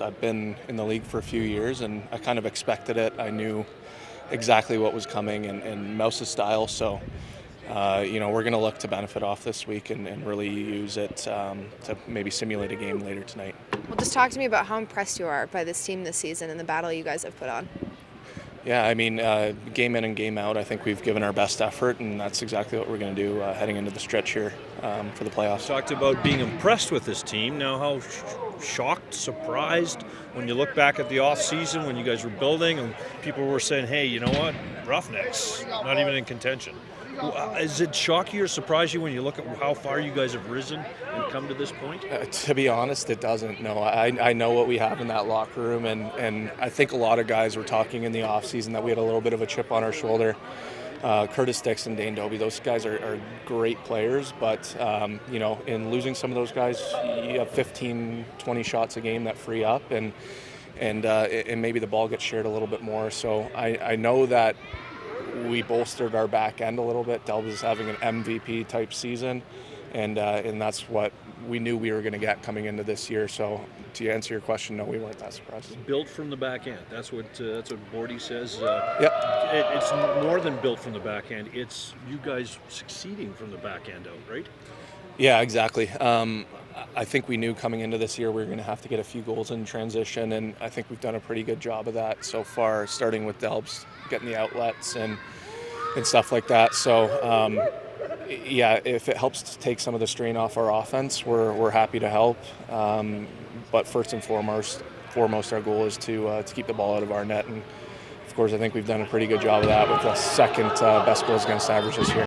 I've been in the league for a few years, and I kind of expected it. I knew exactly what was coming and Mouse's style. So, we're going to look to benefit off this week and really use it to maybe simulate a game later tonight. Well, just talk to me about how impressed you are by this team this season and the battle you guys have put on. Yeah, I mean, game in and game out, I think we've given our best effort, and that's exactly what we're going to do heading into the stretch here for the playoffs. Talked about being impressed with this team. Now, how shocked, surprised when you look back at the off season when you guys were building and people were saying, "Hey, you know what? Roughnecks, not even in contention." Is it shock you or surprise you when you look at how far you guys have risen and come to this point? To be honest, it doesn't. No, I know what we have in that locker room, and I think a lot of guys were talking in the offseason that we had a little bit of a chip on our shoulder. Curtis Dixon, Dane Dobie, those guys are great players, but in losing some of those guys, you have 15, 20 shots a game that free up, and maybe the ball gets shared a little bit more. So I know that we bolstered our back end a little bit. Delbs is having an MVP type season, and that's what we knew we were going to get coming into this year. So to answer your question, no, we weren't that surprised. Built from the back end. That's what Bordy says. Yep. It's more than built from the back end. It's you guys succeeding from the back end out, right? Yeah, exactly. I think we knew coming into this year we were going to have to get a few goals in transition, and I think we've done a pretty good job of that so far, starting with Delbs getting the outlets and stuff like that. So, if it helps to take some of the strain off our offense, we're happy to help. But first and foremost, our goal is to keep the ball out of our net, and of course, I think we've done a pretty good job of that with the second best goals against average this year.